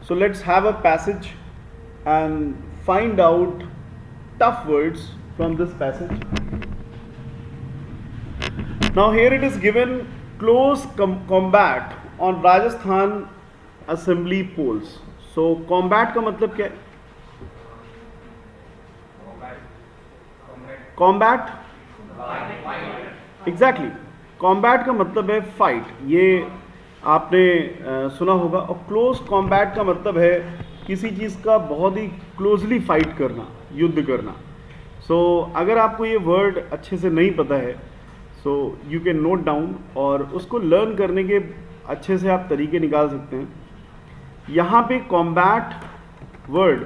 So let's have a passage and find out tough words from this passage. Now here it is given close combat on Rajasthan assembly polls. So combat का मतलब क्या है? Combat exactly combat का मतलब है fight, ये आपने सुना होगा। और क्लोज कॉम्बैट का मतलब है किसी चीज़ का बहुत ही क्लोजली फाइट करना, युद्ध करना। सो अगर आपको ये वर्ड अच्छे से नहीं पता है so you can note down, और उसको लर्न करने के अच्छे से आप तरीके निकाल सकते हैं। यहाँ पे combat word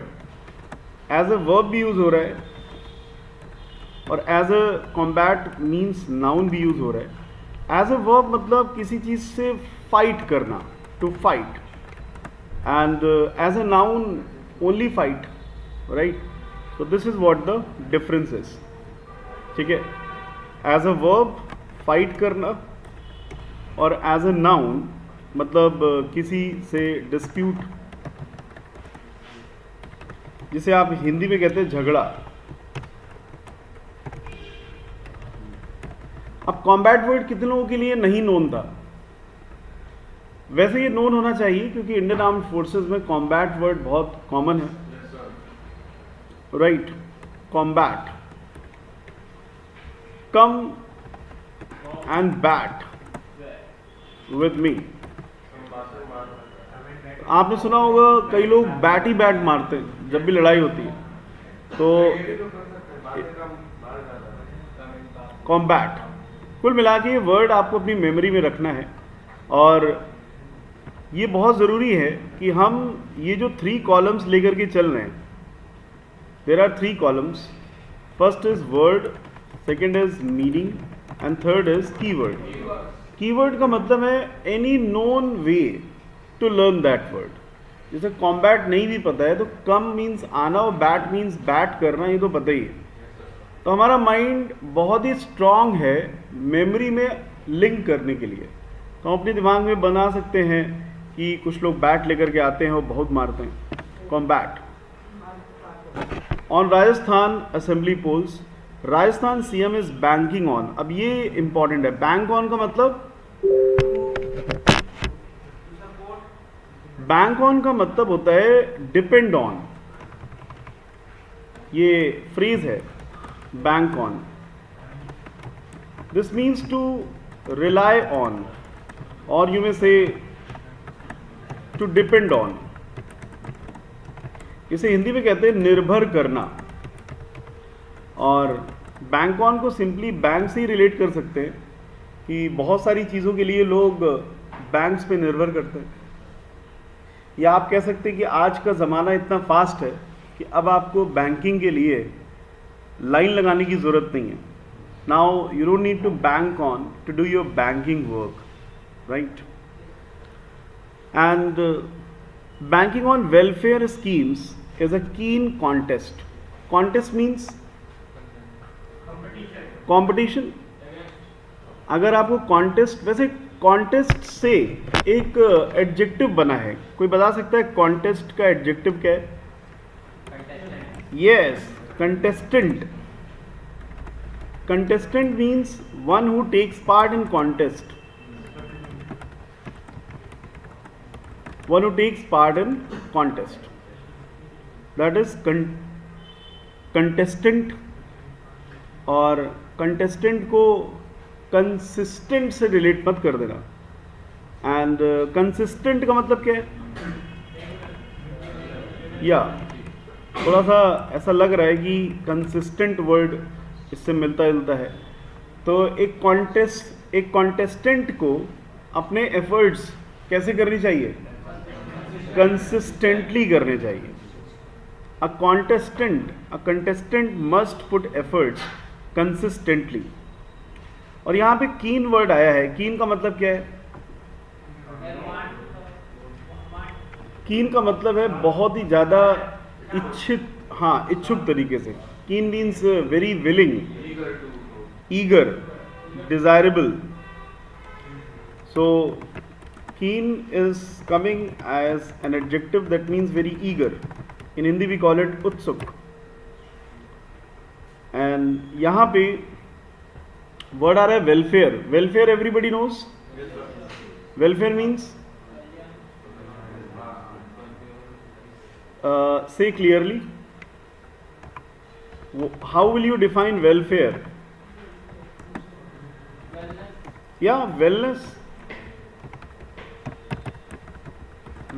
as a verb भी यूज़ हो रहा है और as a combat means noun भी यूज़ हो रहा है। एज अ वर्ब मतलब किसी चीज़ से फाइट करना, to fight, and as a noun only fight, right. So this is what the difference is, ठीक है। एज अ वर्ब फाइट करना और एज अ नाउन मतलब किसी से डिस्प्यूट, जिसे आप हिंदी में कहते हैं झगड़ा। अब कॉम्बैट वर्ड कितने लोगों के लिए नहीं नोन था? वैसे ये नोन होना चाहिए क्योंकि इंडियन आर्म्ड फोर्सेस में कॉम्बैट वर्ड बहुत कॉमन है, right. Combat, come and bat with me. आपने सुना होगा कई लोग बैट ही बैट मारते हैं जब भी लड़ाई होती है, तो कॉम्बैट। कुल मिला के ये वर्ड आपको अपनी मेमोरी में रखना है, और ये बहुत ज़रूरी है कि हम ये जो 3 कॉलम्स लेकर के चल रहे हैं, there are 3 columns. First is word, second is meaning and third is keyword. Keyword का मतलब है any known way to learn that word. जैसे कॉम्बैट नहीं भी पता है तो कम मीन्स आना और बैट मीन्स बैट करना, ये तो पता ही है। तो हमारा माइंड बहुत ही स्ट्रांग है मेमोरी में लिंक करने के लिए। तो हम अपने दिमाग में बना सकते हैं कि कुछ लोग बैट लेकर के आते हैं और बहुत मारते हैं। Combat on Rajasthan assembly polls, Rajasthan CM is banking on. अब ये इंपॉर्टेंट है, बैंक ऑन का मतलब, बैंक ऑन का मतलब होता है डिपेंड ऑन। ये फ्रेज है bank on. This means to rely on, और you may say to depend on. इसे हिंदी में कहते हैं निर्भर करना। और बैंक ऑन को सिंपली बैंक से ही रिलेट कर सकते हैं कि बहुत सारी चीज़ों के लिए लोग बैंक्स पे निर्भर करते हैं। या आप कह सकते हैं कि आज का ज़माना इतना फास्ट है कि अब आपको बैंकिंग के लिए लाइन लगाने की ज़रूरत नहीं है। Now you don't need to bank on to do your banking work, right. And banking on welfare schemes is a keen contest. Contest means competition. अगर आपको कॉन्टेस्ट, वैसे कॉन्टेस्ट से एक एडजेक्टिव बना है, कोई बता सकता है कॉन्टेस्ट का एडजेक्टिव क्या है? Yes, contestant. Contestant means one who takes part in contest, one who takes part in contest, that is contestant. और कंटेस्टेंट को कंसिस्टेंट से रिलेट मत कर देना। एंड कंसिस्टेंट का मतलब क्या है? या थोड़ा सा ऐसा लग रहा है कि कंसिस्टेंट वर्ड इससे मिलता जुलता है। तो एक कॉन्टेस्टेंट को अपने एफर्ट्स कैसे करनी चाहिए? कंसिस्टेंटली करने चाहिए। A contestant must put efforts consistently. और यहाँ पे कीन वर्ड आया है। कीन का मतलब क्या है? कीन का मतलब है बहुत ही ज़्यादा इच्छित, हाँ, इच्छुक तरीके से। कीन means very willing, eager, desirable. So Keen is coming as an adjective that means very eager. In Hindi we call it utsuk. And यहाँ पे word आ रहा है welfare. Welfare everybody knows. Welfare means say clearly. How will you define welfare? Yeah, wellness,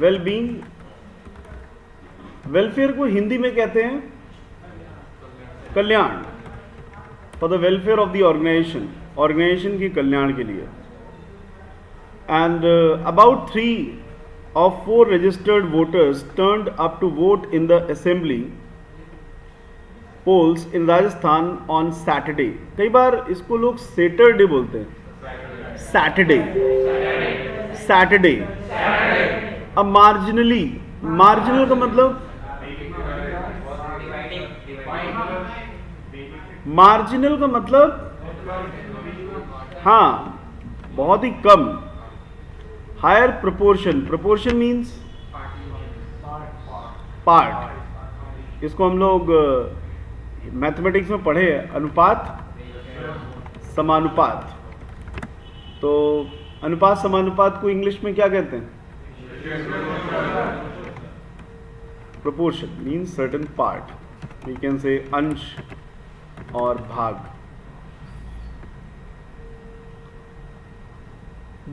well-being. Welfare को हिंदी में कहते हैं कल्याण. For the welfare of the organization के कल्याण के लिए. And about 3 of 4 registered voters turned up to vote in the assembly polls in Rajasthan on Saturday. कई बार इसको लोग सैटरडे बोलते हैं. सैटरडे. अब मार्जिनल का मतलब, हाँ, बहुत ही कम. Higher proportion means part. इसको हम लोग मैथमेटिक्स में पढ़े हैं, अनुपात समानुपात. तो अनुपात समानुपात को इंग्लिश में क्या कहते हैं? Proportion means certain part. We can say अंश और भाग.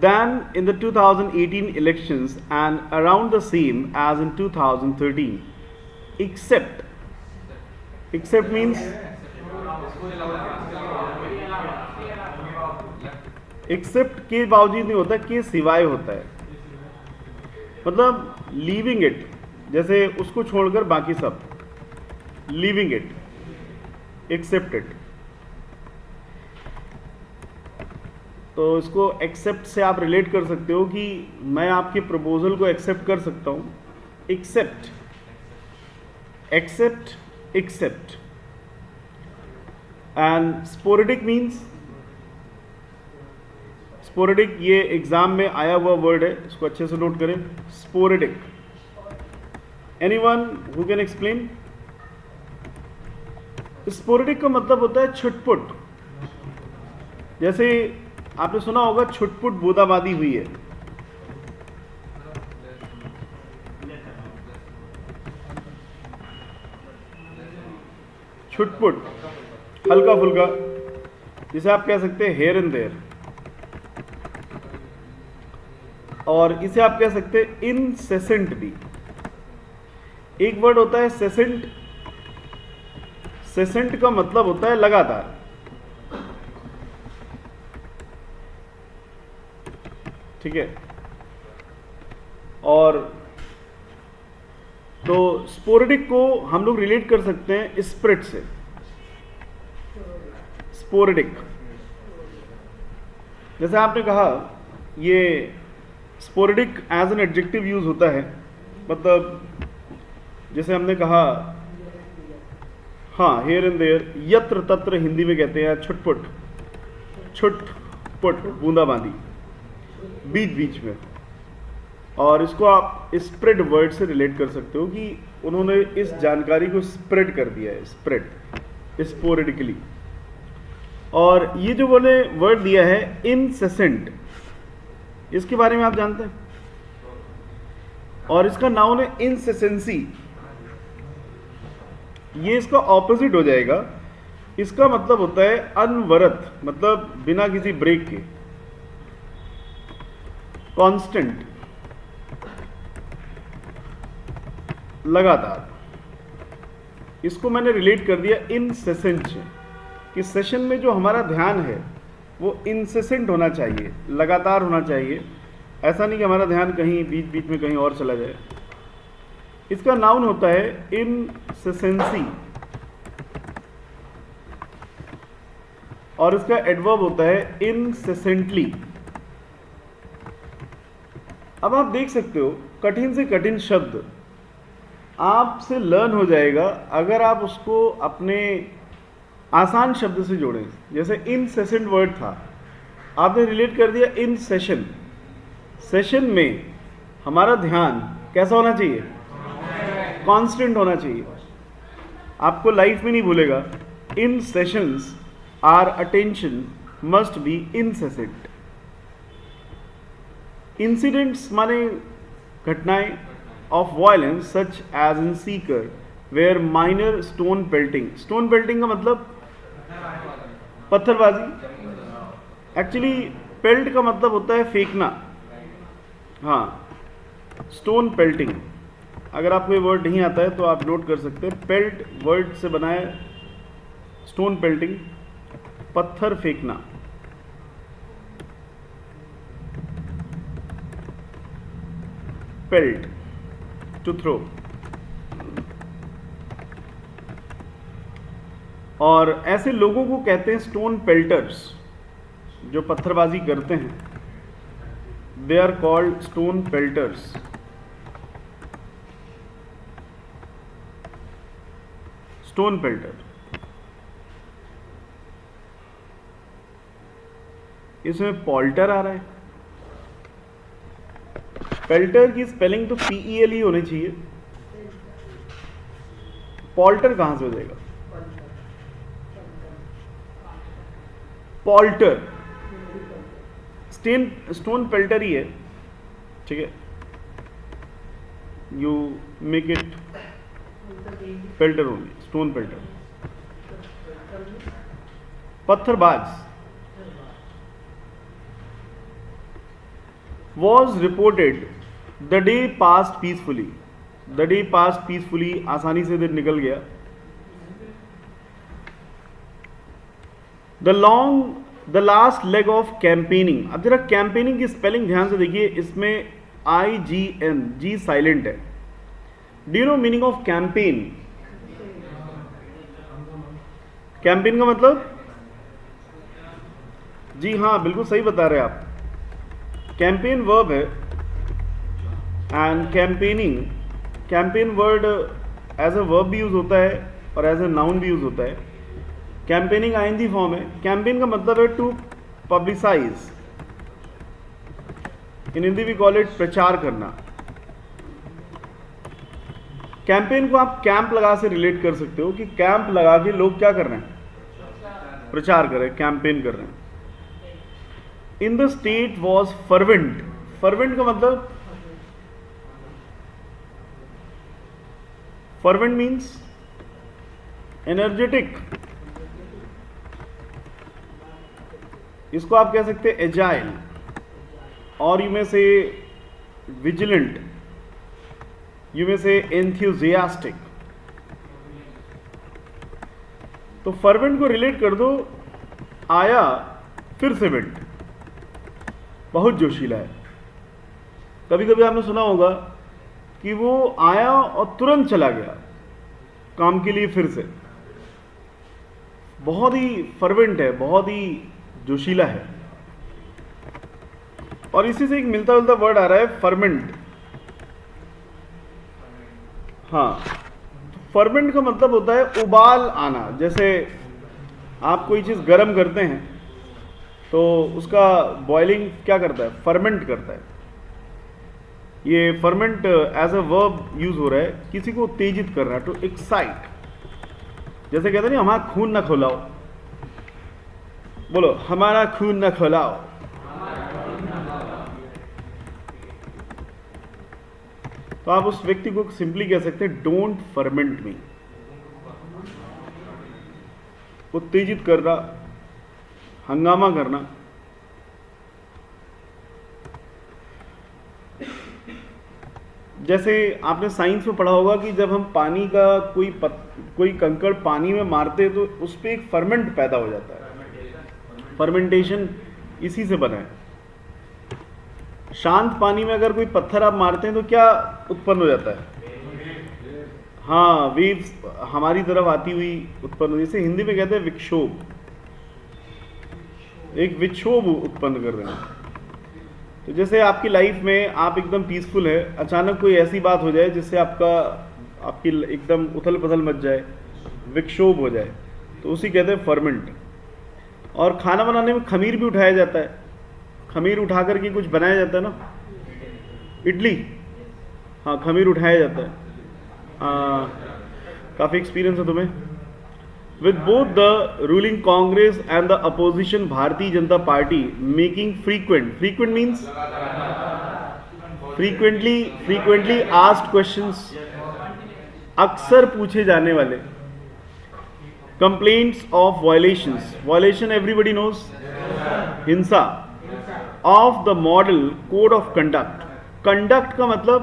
Than in the 2018 elections and around the same as in 2013, except means except के बावजूद नहीं होता, के सिवाय होता है. मतलब लीविंग इट, जैसे उसको छोड़कर बाकी सब. Leaving it, except it. तो इसको एक्सेप्ट से आप रिलेट कर सकते हो कि मैं आपके प्रपोजल को एक्सेप्ट कर सकता हूं. Except and sporadic means, sporadic ये एग्जाम में आया हुआ वर्ड है, इसको अच्छे से नोट करें. Sporadic. Anyone who can explain? Sporadic का मतलब होता है छुटपुट. जैसे आपने सुना होगा छुटपुट बूंदाबांदी हुई है. छुटपुट, हल्का फुल्का, जिसे आप कह सकते हैं हेयर एंड देयर. और इसे आप कह सकते हैं इनसेसेंट भी. एक वर्ड होता है सेसेंट. सेसेंट का मतलब होता है लगातार. ठीक है. और तो स्पोरेडिक को हम लोग रिलेट कर सकते हैं स्प्रेड से. स्पोरेडिक, जैसे आपने कहा, ये sporadic as an adjective use होता है. मतलब जैसे हमने कहा, हाँ, हेयर एंड देयर, यत्र तत्र हिंदी में कहते हैं छुटपुट. छुटपुट बूंदाबांदी बीच बीच में. और इसको आप स्प्रेड वर्ड से रिलेट कर सकते हो कि उन्होंने इस जानकारी को स्प्रेड कर दिया है. स्प्रेड, स्पोरेडिकली. और ये जो मैंने वर्ड दिया है इनसेसेंट, इसके बारे में आप जानते हैं? और इसका नाउन है इनसेसेंसी. ये इसका ऑपोजिट हो जाएगा. इसका मतलब होता है अनवरत, मतलब बिना किसी ब्रेक के. कांस्टेंट, लगातार. इसको मैंने रिलेट कर दिया इनसेसेंट से, कि सेशन में जो हमारा ध्यान है वो इनसेसेंट होना चाहिए, लगातार होना चाहिए. ऐसा नहीं कि हमारा ध्यान कहीं बीच बीच में कहीं और चला जाए. इसका नाउन होता है इनसेसेंसी और इसका एडवर्ब होता है इनसेसेंटली. अब आप देख सकते हो कठिन से कठिन शब्द आपसे लर्न हो जाएगा अगर आप उसको अपने आसान शब्द से जोड़ें. जैसे इनसेसेंट वर्ड था, आपने रिलेट कर दिया इन सेशन. सेशन में हमारा ध्यान कैसा होना चाहिए? कांस्टेंट होना चाहिए। आपको लाइफ में नहीं भूलेगा, in sessions are attention must be incessant. Incidents माने घटनाएं of violence such as in Sikar were minor stone pelting. Stone pelting का मतलब पत्थरबाजी। एक्चुअली पेल्ट का मतलब होता है फेंकना। हाँ, स्टोन पेल्टिंग, अगर आपको ये वर्ड नहीं आता है तो आप नोट कर सकते हैं। पेल्ट वर्ड से बना है, स्टोन पेल्टिंग पत्थर फेंकना। Pelt to throw. और ऐसे लोगों को कहते हैं स्टोन पेल्टर्स, जो पत्थरबाजी करते हैं। They are called stone pelters. Stone pelter, इसमें पॉल्टर आ रहा है। पेल्टर की स्पेलिंग तो PEL होनी चाहिए। पॉल्टर कहां से हो जाएगा? पॉल्टर स्टोन पेल्टर ही है, ठीक है। You make it pelter only, stone pelter. पत्थरबाज was reported the day passed peacefully। the day passed peacefully, आसानी से दिन निकल गया। the last leg of campaigning। अब जरा कैंपेनिंग की स्पेलिंग ध्यान से देखिए, इसमें IGN, G साइलेंट है। Do you know meaning of campaign? Campaign का मतलब, जी हाँ बिल्कुल सही बता रहे हैं आप, कैंपेन वर्ब है। And campaigning, campaign word as a verb भी यूज होता है और एज अ नाउन भी यूज होता है। कैंपेनिंग ING फॉर्म है। कैंपेन का मतलब है टू पब्लिसाइज, इन हिंदी भी कॉल इट प्रचार करना। कैंपेन को आप कैंप लगा से रिलेट कर सकते हो कि कैंप लगा के लोग क्या कर रहे हैं? प्रचार कर रहे हैं, कैंपेन कर रहे हैं। In the state was fervent. Fervent का मतलब, फर्वेंट मीन्स एनर्जेटिक। इसको आप कह सकते हैं एजाइल, और यू में से विजिलेंट, यू में से एंथ्यूजियास्टिक। तो फर्वेंट को रिलेट कर दो, आया फिर से वेंट, बहुत जोशीला है। कभी कभी आपने सुना होगा कि वो आया और तुरंत चला गया काम के लिए फिर से। बहुत ही फर्वेंट है, बहुत ही जोशीला है। और इसी से एक मिलता जुलता वर्ड आ रहा है, फर्मेंट। हाँ, फर्मेंट का मतलब होता है उबाल आना। जैसे आप कोई चीज़ गर्म करते हैं तो उसका बॉइलिंग क्या करता है? फर्मेंट करता है। ये ferment as a verb use हो रहा है, किसी को उत्तेजित कर रहा है, टू एक्साइट। जैसे कहते हैं ना, हमारा खून ना खौलाओ। बोलो, हमारा खून ना खौलाओ। तो आप उस व्यक्ति को सिंपली कह सकते हैं, डोंट फर्मेंट मी। उत्तेजित करना, हंगामा करना। जैसे आपने साइंस में पढ़ा होगा कि जब हम पानी का कोई कंकड़ पानी में मारते हैं तो उस पर एक फर्मेंट पैदा हो जाता है। फर्मेंटेशन इसी से बना है। शांत पानी में अगर कोई पत्थर आप मारते हैं तो क्या उत्पन्न हो जाता है? हाँ, वेव्स हमारी तरफ आती हुई उत्पन्न हो, जैसे हिंदी में कहते हैं विक्षोभ। एक विक्षोभ उत्पन्न कर रहे हैं। तो जैसे आपकी लाइफ में आप एकदम पीसफुल है, अचानक कोई ऐसी बात हो जाए जिससे आपकी एकदम उथल पुथल मच जाए, विक्षोभ हो जाए, तो उसी कहते हैं फर्मेंट। और खाना बनाने में खमीर भी उठाया जाता है। खमीर उठा करके कुछ बनाया जाता है ना, इडली, हाँ खमीर उठाया जाता है। काफ़ी एक्सपीरियंस है तुम्हें। With both the ruling Congress and the opposition Bharatiya Janata Party making frequent means frequently asked questions, अक्सर पूछे जाने वाले। Complaints of violation everybody knows, हिंसा of the model code of conduct का मतलब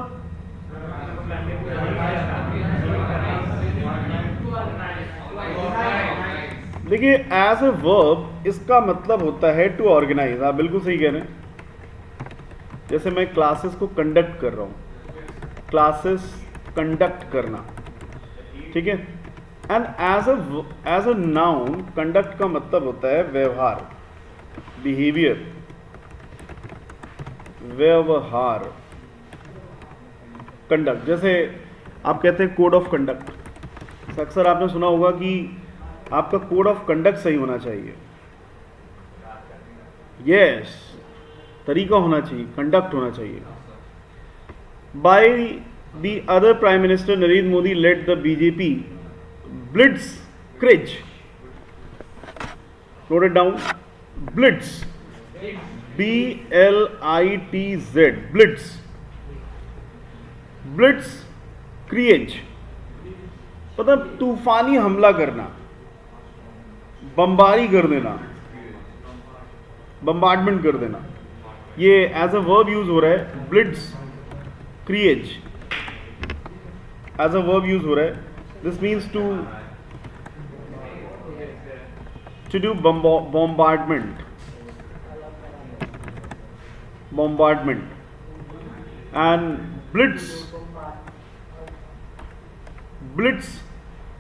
देखिए एज ए वर्ब इसका मतलब होता है टू ऑर्गेनाइज। आप बिल्कुल सही कह रहे हैं। जैसे मैं क्लासेस को कंडक्ट कर रहा हूं, क्लासेस कंडक्ट करना, ठीक है। And as a noun conduct का मतलब होता है व्यवहार, बिहेवियर, व्यवहार, कंडक्ट। जैसे आप कहते हैं कोड ऑफ कंडक्ट, अक्सर आपने सुना होगा कि आपका कोड ऑफ कंडक्ट सही होना चाहिए। यस, तरीका होना चाहिए, कंडक्ट होना चाहिए। By the other prime minister Narendra Modi led the BJP blitzkrieg, note it down, blitz, BLITZ, blitzkrieg मतलब तूफानी हमला करना, बमबारी कर देना, बम्बार्डमेंट कर देना। ये एज अ वर्ब यूज हो रहा है, blitzkrieg as a verb use हो रहा है। This means to do bombardment and blitz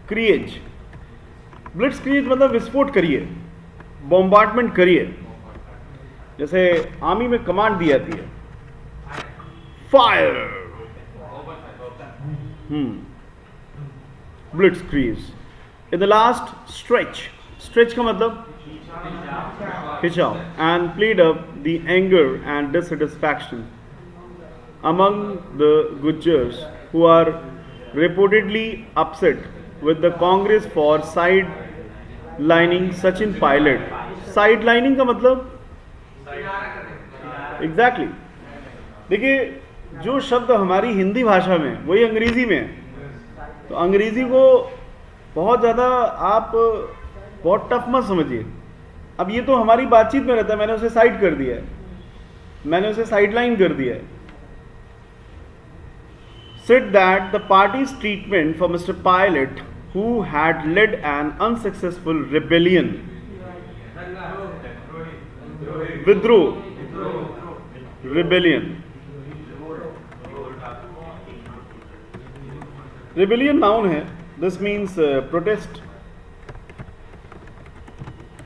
krieg मतलब विस्फोट करिए, बॉम्बार्डमेंट करिए। जैसे आर्मी में कमांड दी जाती है, fire, blitzkrieg. In the last stretch का मतलब खिंचाव, and played up the anger and dissatisfaction among the Gujars who are reportedly upset with the Congress for sidelining Sachin Pilot। sidelining का मतलब exactly देखिए, जो शब्द हमारी हिंदी भाषा में वही अंग्रेजी में है, तो अंग्रेजी को बहुत ज़्यादा आप बहुत टफ मत समझिए। अब ये तो हमारी बातचीत में रहता है, मैंने उसे साइड कर दिया है, मैंने उसे साइडलाइन कर दिया है। Said that the party's treatment for Mr. Pilot, who had led an unsuccessful rebellion, rebellion noun है, this means protest,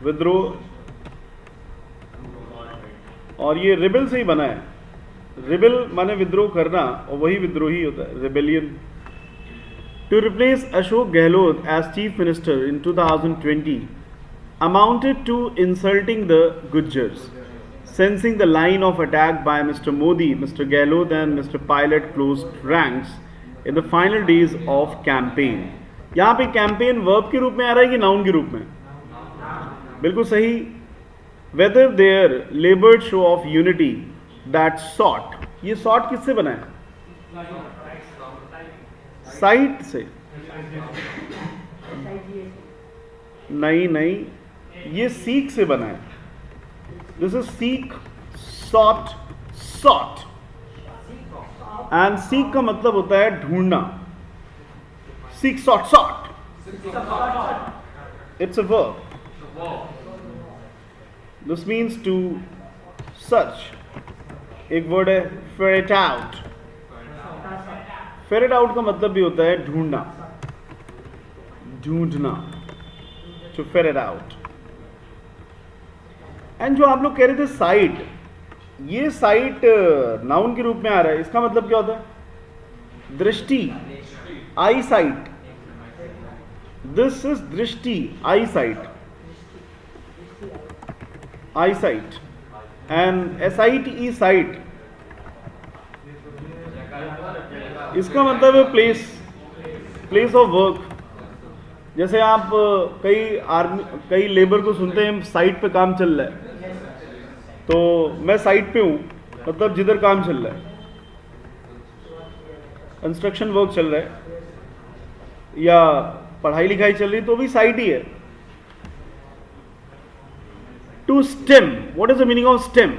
विद्रोह, और ये रिबेल से ही बना है। रिबेल माने विद्रोह करना, और वही विद्रोही होता है, rebellion. To replace Ashok Gehlot as chief minister in 2020 amounted to insulting the Gujjars. Sensing the line of attack by mister Modi, mister Gehlot and mister Pilot closed ranks in the final days of campaign. यहाँ पे कैंपेन वर्ब के रूप में आ रहा है कि noun के रूप में? बिल्कुल सही। Whether there laboured show of unity that sought, ये सॉट किससे बना है? साइट से। नहीं, ये सीख से बना है। This is seek, sought and seek का मतलब होता है ढूंढना। Seek, sought, it's a verb. This means to search. एक वर्ड है फेरेट आउट। फेरेट आउट का मतलब भी होता है ढूंढना, टू फेरेट आउट। एंड जो आप लोग कह रहे थे साइट, ये साइट नाउन के रूप में आ रहा है, इसका मतलब क्या होता है? दृष्टि, आई साइट। दिस इज दृष्टि, आई साइट, एंड SITE साइट इसका मतलब है प्लेस, प्लेस ऑफ वर्क। जैसे आप कई लेबर को सुनते हैं साइट पे काम चल रहा है, तो मैं साइट पे हूँ, मतलब जिधर काम चल रहा है, कंस्ट्रक्शन वर्क चल रहा है या पढ़ाई लिखाई चल रही, तो भी साइट ही है। To stem, what is the meaning of stem?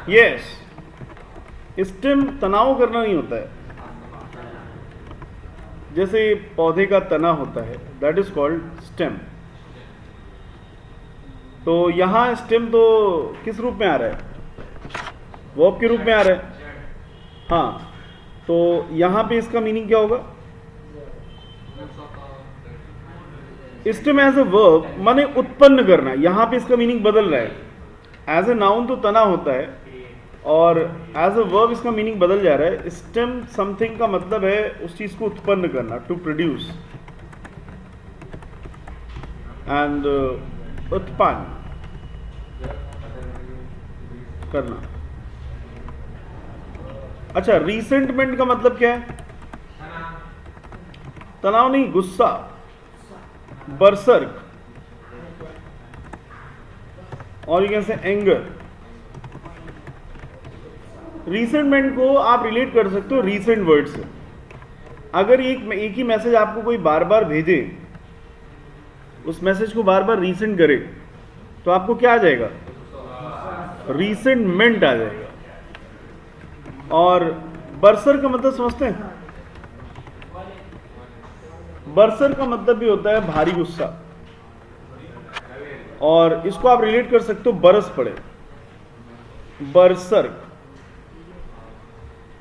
Yes, stem तनाव करना नहीं होता है। जैसे पौधे का तना होता है, दैट इज कॉल्ड स्टेम। तो यहां स्टेम तो किस रूप में आ रहा है? वर्ब के रूप में आ रहा है। हाँ, तो यहां पे इसका मीनिंग क्या होगा? स्टेम एज ए वर्ब माने उत्पन्न करना। यहां पे इसका मीनिंग बदल रहा है। एज ए नाउन तो तना होता है, और एज ए वर्ब इसका मीनिंग बदल जा रहा है। स्टेम समथिंग का मतलब है उस चीज को उत्पन्न करना, टू प्रोड्यूस, एंड उत्पन्न करना। अच्छा, रिसेंटमेंट का मतलब क्या है? तनाव नहीं, गुस्सा, बरसर्क, और ये कैसे एंगर। रिसेंटमेंट को आप रिलेट कर सकते हो रीसेंट वर्ड से। अगर एक ही मैसेज आपको कोई बार बार भेजे, उस मैसेज को बार बार रीसेंट करे, तो आपको क्या आ जाएगा? रीसेंटमेंट आ जाएगा। और बरसर का मतलब समझते हैं? बरसर का मतलब भी होता है भारी गुस्सा, और इसको आप रिलेट कर सकते हो बरस पड़े, बरसर्क,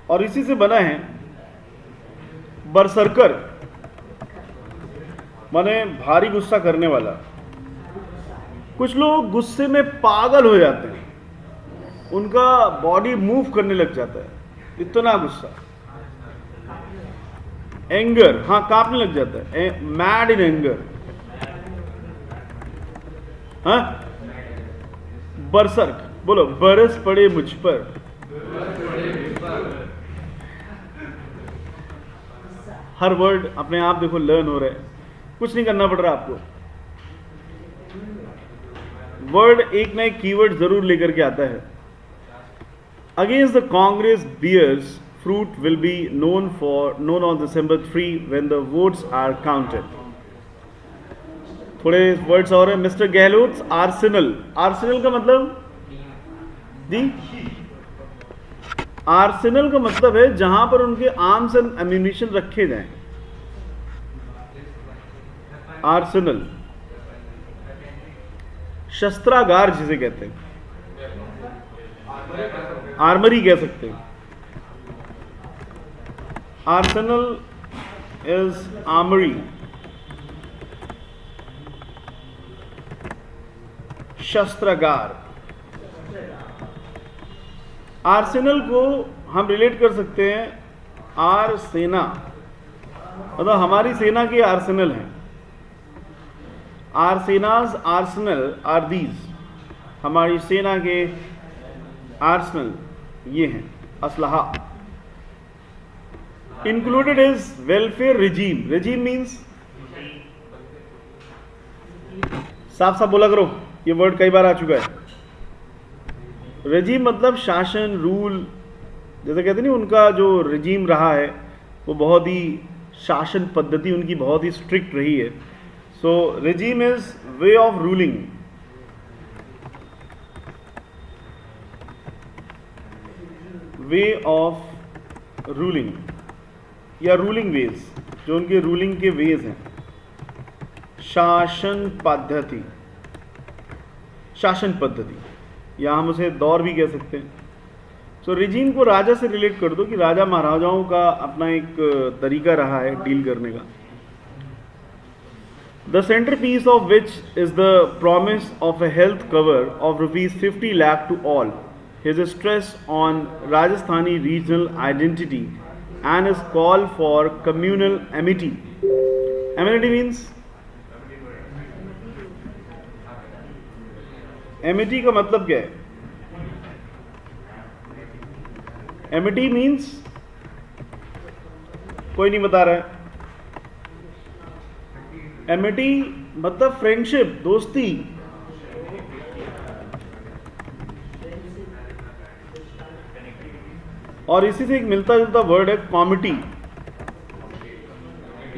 और इसी से बना है बरसरकर, माने भारी गुस्सा करने वाला। कुछ लोग गुस्से में पागल हो जाते हैं, उनका बॉडी मूव करने लग जाता है, इतना गुस्सा। एंगर, हाँ, कांपने लग जाता है, मैड इन एंगर। हाँ, बरसर्क, बोलो, बरस पड़े मुझ पर। हर वर्ड अपने आप देखो लर्न हो रहा है, कुछ नहीं करना पड़ रहा आपको। वर्ड एक ना एक कीवर्ड जरूर लेकर के आता है। Against the Congress bears fruit will be known on December 3 when the votes are counted. थोड़े वर्ड्स और है। मिस्टर गहलोत आर्सेनल, आर्सेनल का मतलब जी, आर्सेनल का मतलब है जहां पर उनके आर्म्स एंड एम्यूनिशन रखे जाएं। आर्सेनल, शस्त्रागार जिसे कहते हैं, आर्मरी कह सकते हैं। आर्सेनल इज आर्मरी, शस्त्रागार। आर्सेनल को हम रिलेट कर सकते हैं आर सेना, मतलब हमारी सेना के आर्सेनल हैं। आर सेनाज आर्सेनल आर दीज, हमारी सेना के आर्सेनल ये हैं, असलहा। Included is welfare regime. Regime means, साफ साफ बोला करो, ये वर्ड कई बार आ चुका है। रिजीम मतलब शासन, रूल, जैसे कहते नहीं, उनका जो रिजीम रहा है वो बहुत ही, शासन पद्धति उनकी बहुत ही स्ट्रिक्ट रही है। So regime is way of ruling. Way of ruling या रूलिंग वेज, जो उनके रूलिंग के वेज हैं। शासन पद्धति, शासन पद्धति, या हम उसे दौर भी कह सकते हैं। सो रिजीम को राजा से रिलेट कर दो कि राजा महाराजाओं का अपना एक तरीका रहा है डील करने का। The centre piece of which is the promise of a health cover of ₹50 lakh to all. His stress on Rajasthani regional identity and his call for communal amity. Amity means, amity का मतलब क्या है? Amity means कोई नहीं बता रहा है। Amity मतलब फ्रेंडशिप, दोस्ती। और इसी से एक मिलता जुलता वर्ड है comity.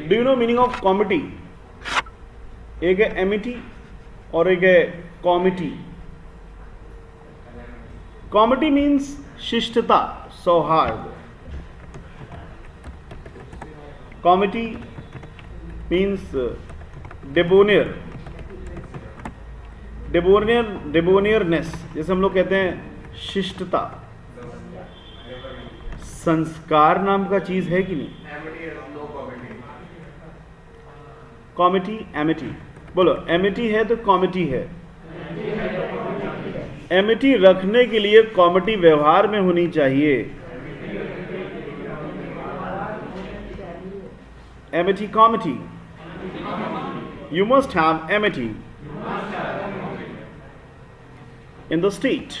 Do you know meaning of comity? एक है एमिटी और एक है कॉमिटी। कॉमिटी मीन्स शिष्टता, सौहार्द। कॉमिटी मीन्स डेबोनियर, डेबोनियरनेस, जैसे हम लोग कहते हैं शिष्टता। संस्कार नाम का चीज है कि नहीं? कॉमिटी, एमिटी, बोलो। एमिटी है तो कॉमिटी है। एमिटी रखने के लिए कॉमिटी व्यवहार में होनी चाहिए। Amity comity, you must have amity in the state.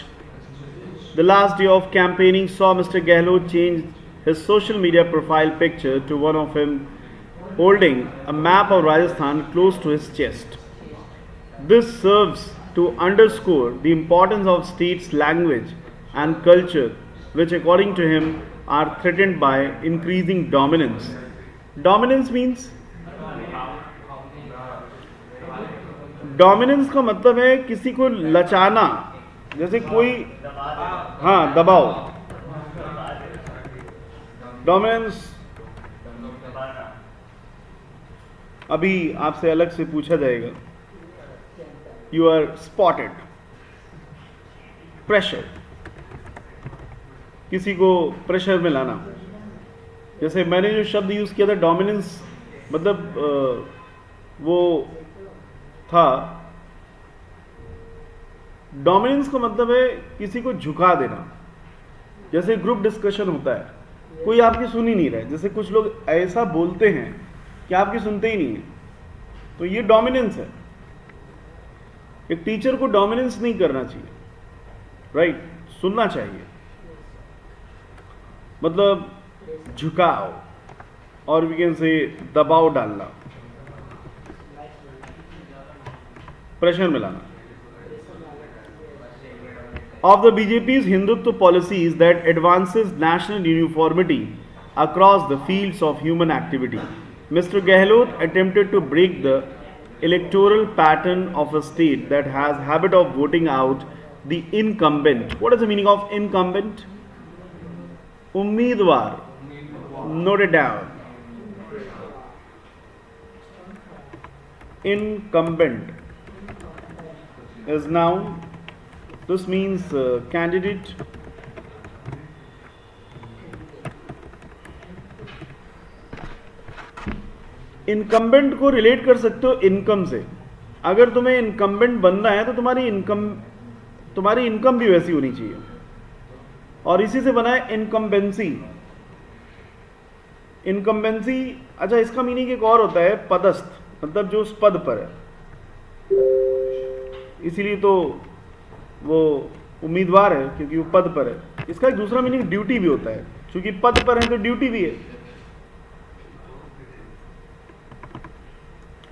The last day of campaigning saw Mr. Gehlot change his social media profile picture to one of him holding a map of Rajasthan close to his chest. This serves to underscore the importance of state's language and culture, which according to him are threatened by increasing dominance. Dominance means, dominance का मतलब है किसी को लचाना, जैसे कोई, हाँ, दबाव। Dominance. अभी आपसे अलग से पूछा जाएगा। You are spotted. प्रेशर, किसी को प्रेशर में लाना। जैसे मैंने जो शब्द यूज किया था डोमिनेंस, मतलब वो था, डोमिनेंस का मतलब है किसी को झुका देना। जैसे ग्रुप डिस्कशन होता है, कोई आपकी सुन ही नहीं रहा है, जैसे कुछ लोग ऐसा बोलते हैं कि आपकी सुनते ही नहीं है, तो ये डोमिनेंस है। एक टीचर को डोमिनेंस नहीं करना चाहिए, राइट? सुनना चाहिए, मतलब झुकाव, और वी कैन से दबाव डालना, प्रेशर में लाना। Of the BJP's Hindutva policies that advances national uniformity across the fields of human activity, Mr. Gehlot attempted to break the electoral pattern of a state that has habit of voting out the incumbent. What is the meaning of incumbent? Ummidwar. Note it down. Incumbent is noun. This means candidate. Incumbent को relate कर सकते हो income से। अगर तुम्हें incumbent बनना है तो तुम्हारी इनकम भी वैसी होनी चाहिए, और इसी से बना है इनकम्बेंसी। इनकम्बेंसी, अच्छा, इसका मीनिंग एक और होता है पदस्थ, मतलब जो उस पद पर है। इसीलिए तो वो उम्मीदवार है, क्योंकि वो पद पर है। इसका एक दूसरा मीनिंग ड्यूटी भी होता है, क्योंकि पद पर है तो ड्यूटी भी है।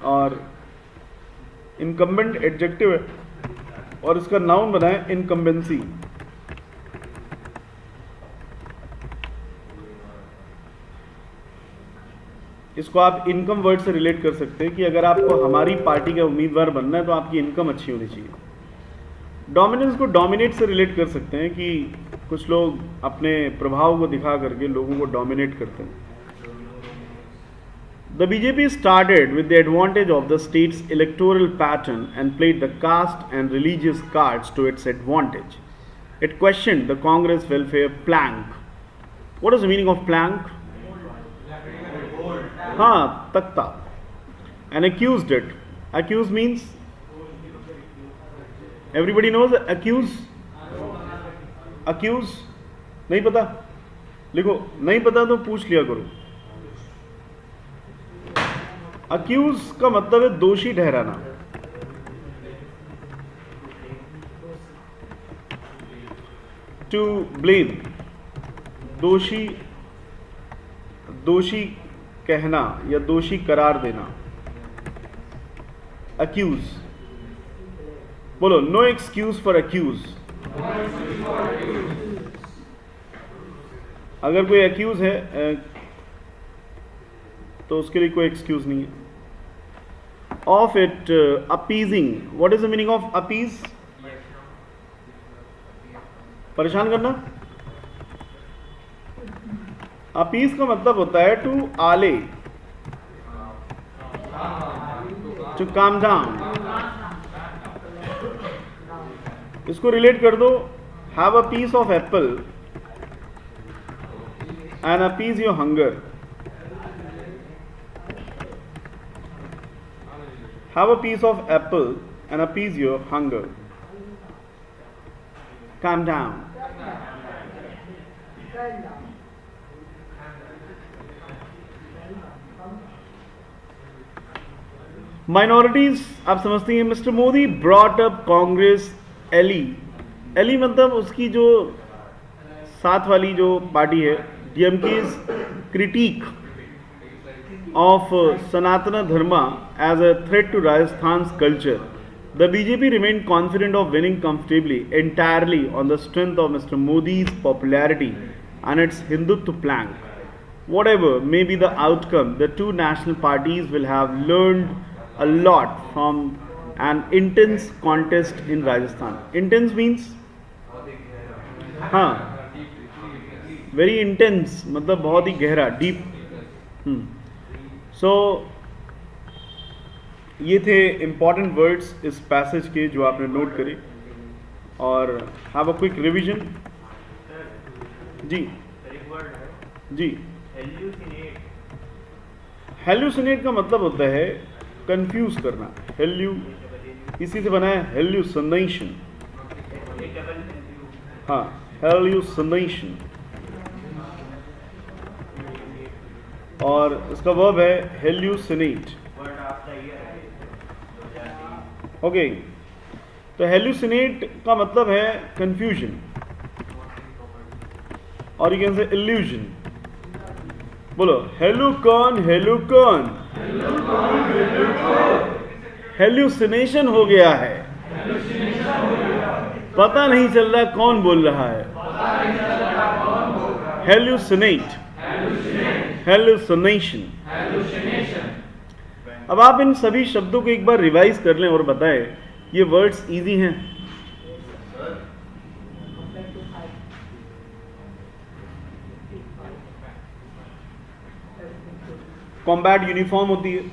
और इनकम्बेंट एडजेक्टिव है और इसका नाउन बना है इनकम्बेंसी। इसको आप इनकम वर्ड से रिलेट कर सकते हैं कि अगर आपको हमारी पार्टी का उम्मीदवार बनना है तो आपकी इनकम अच्छी होनी चाहिए। डोमिनेंस को डोमिनेट से रिलेट कर सकते हैं कि कुछ लोग अपने प्रभाव को दिखा करके लोगों को डोमिनेट करते हैं। The BJP started with the advantage of the state's electoral pattern and played the caste and religious cards to its advantage. It questioned the Congress welfare plank. What is the meaning of plank? हाँ, तख्ता। And accused it. Accuse means, everybody knows accuse. Accuse नहीं पता? लिखो, नहीं पता तो पूछ लिया करो। अक्यूज का मतलब है दोषी ठहराना। टू ब्लेम, दोषी दोषी कहना या दोषी करार देना, अक्यूज, बोलो, नो एक्सक्यूज फॉर अक्यूज। अगर कोई अक्यूज है तो उसके लिए कोई एक्सक्यूज नहीं है। Of it, appeasing, what is the meaning of appease? परेशान करना। अपीज का मतलब होता है टू आले, टू काम डाउन। इसको रिलेट कर दो, have a piece of apple and appease your hunger. Have a piece of apple and appease your hunger. Calm down. Minorities, आप समझती हैं, mister Modi brought up Congress ally. Ally मतलब उसकी जो साथ वाली जो पार्टी है, DMK's critique of Sanatana Dharma as a threat to Rajasthan's culture. The BJP remained confident of winning comfortably entirely on the strength of Mr. Modi's popularity and its Hindutva plank. Whatever may be the outcome, the two national parties will have learned a lot from an intense contest in Rajasthan. Intense means? हाँ, very intense मतलब बहुत ही गहरा, deep। सो ये थे important words इस passage के जो आपने नोट करे। और हैव अ क्विक रिवीजन। जी जी, हेल्यूसिनेट का मतलब होता है कंफ्यूज करना। इसी से बना है हेल्यूसिनेशन। हाँ, हेल्यूसिनेशन। और इसका वर्ब है हेल्यूसिनेट। ओके, तो हेल्यूसिनेट का मतलब है कंफ्यूजन, और यू कैन से इल्यूजन। बोलो, हेलुकॉन हेलुकॉन, हेल्यूसिनेशन हो गया है, पता नहीं चल रहा कौन बोल रहा है। Hallucinate, hallucination. अब आप इन सभी शब्दों को एक बार रिवाइज कर लें और बताएं, ये वर्ड्स इजी हैं? कॉम्बैट यूनिफॉर्म होती है,